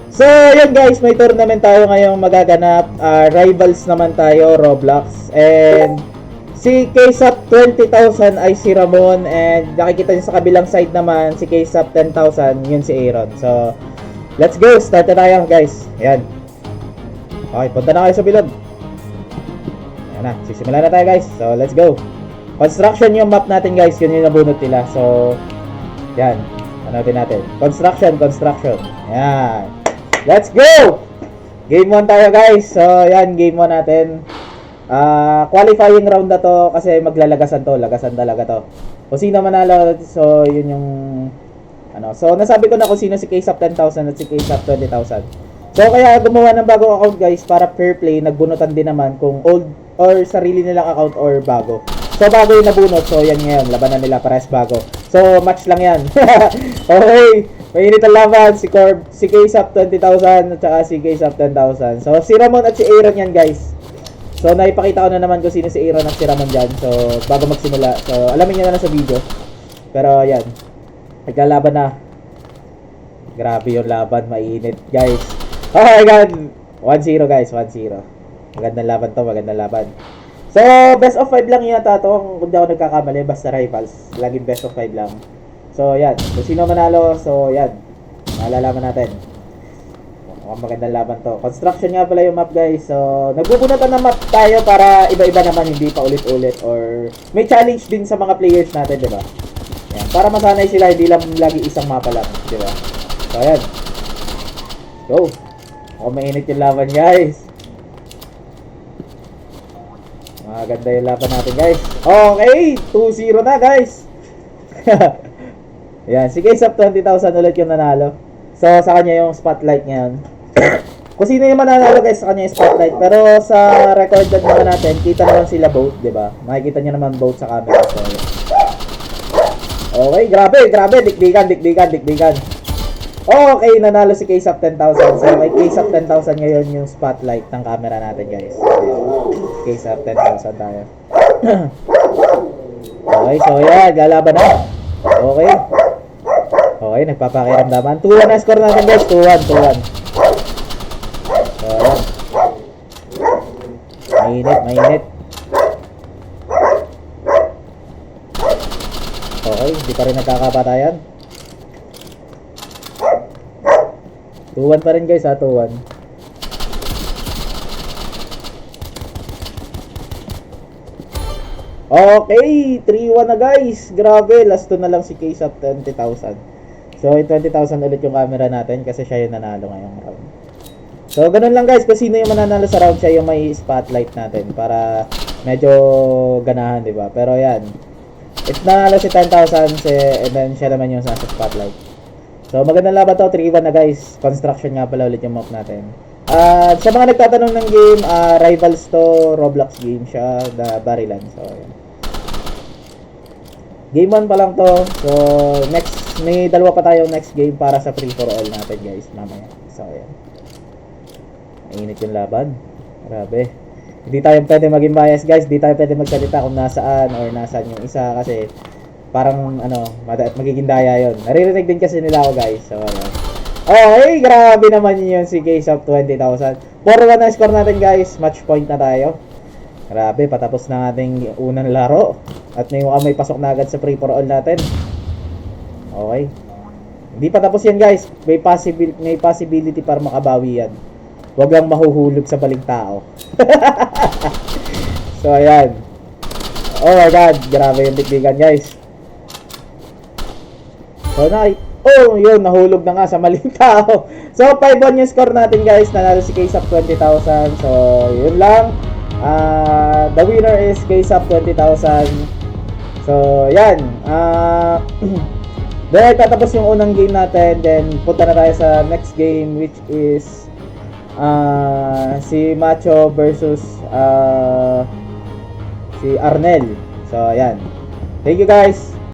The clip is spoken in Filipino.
So, yun guys, may tournament tayo ngayong magaganap. Rivals naman tayo, Roblox. And si KSAP 20,000 ay si Ramon. And nakikita nyo sa kabilang side naman, si KSAP 10,000, yun si Aaron. So, let's go. Start na tayo guys. Ayan. Okay, punta na kayo sa bilog. Ayan na, sisimula na tayo guys. So, let's go. Construction yung map natin guys, yun yung nabunot nila. So, yan. Panoodin natin. Construction. Ayan. Let's go! Game 1 tayo guys. So, yan, game 1 natin. Qualifying round na to kasi maglalagasan to. Lagasan talaga to. Kung sino manalo, so yun yung ano. So, nasabi ko na kung sino si KSAP 10,000 at si KSAP 20,000. So, kaya gumawa ng bagong account guys para fair play. Nagbunutan din naman kung old or sarili nilang account or bago. So, bago yung nabunot. So, yan ngayon. Labanan nila pares bago. So, match lang yan. Okay. Mainit ang laban. Si KSAP 20,000 at saka si KSAP 10,000. So, si Ramon at si Aaron yan guys. So, naipakita ko na naman kung sino si Aaron at si Ramon dyan. So, bago magsimula. So, alamin nyo na sa video. Pero, yan. Naglalaban na. Grabe yung laban. Mainit guys. Oh my god. 1-0 guys. 1-0. Magandang laban to. Magandang laban. So, best of 5 lang yata to. Kung di ako nagkakamali. Basta rivals. Laging best of 5 lang. So, yan. Kung sino manalo, so, yan. Malalaman natin. Mukhang magandang laban to. Construction nga pala yung map, guys. So, nagbubunatan ng map tayo para iba-iba naman, hindi pa ulit-ulit. Or, may challenge din sa mga players natin, di ba? Yan. Para masanay sila, hindi lang lagi isang mapa lang, di ba? So, yan. Go. Mukhang mainit yung laban, guys. Maganda yung laban natin, guys. Okay. 2-0 na, guys. Yan, si KSAP 20,000 ulit yung nanalo. So, sa kanya yung spotlight ngayon. Kung sino yung mananalo guys, sa kanya yung spotlight. Pero sa recorded naman natin, kita naman sila both, di ba? Makikita nyo naman both sa camera. So, okay, grabe. Dikdikan. Okay, nanalo si KSAP 10,000. So, may KSAP 10,000 ngayon yung spotlight ng camera natin guys. KSAP 10,000 tayo. Okay, so yan, lalaban na. Okay. Okay, nagpapakiramdaman. 2-1 na score natin guys. 2-1. So, ayan. Mainit. Okay, hindi pa rin nagkakapatayan. 2-1 pa rin guys ha, 2-1. Okay, 3-1 na guys. Grabe, last 2 na lang si KSAP 20,000. So, 20,000 ulit yung camera natin kasi siya yung nanalo ngayong round. So, ganun lang guys. Kung sino yung mananalo sa round, siya yung may spotlight natin para medyo ganahan, di ba? Pero yan. If nanalo si 10,000, and then siya naman yung nasa spotlight. So, magandang laban to. 3-1 na guys. Construction nga pala ulit yung map natin. Sa mga nagtatanong ng game, Rivals to, Roblox game siya, the Barilan. So, yan. Game 1 pa lang to. So, next, may dalawa pa tayong next game para sa free for all natin guys, mamaya. So, ayan. Mainit yung laban. Grabe. Hindi tayo pwede maging bias guys. Hindi tayo pwede magsalita kung nasaan or nasaan yung isa kasi parang ano, magiging daya yun. Naririnig din kasi nila ako guys. So, ayan. Okay, grabe naman yun si KSAP 20,000. 4-1 na score natin guys. Match point na tayo. Grabe, patapos na ating unang laro. At may pasok na agad sa free for all natin. Okay. Hindi pa tapos yan guys. May possibility para makabawi yan. Huwag lang mahuhulog sa baling tao. So ayan. Oh my god, grabe yung dikdikan guys. So yun, nahulog na nga sa maling tao. So 5-1 yung score natin guys. Nanalo si KSAP 20,000. So yun lang. The winner is KSAP 20,000. So, yan. Then, tatapos yung unang game natin. Then, punta na tayo sa next game, which is si Macho versus si Arnel. So, yan. Thank you guys.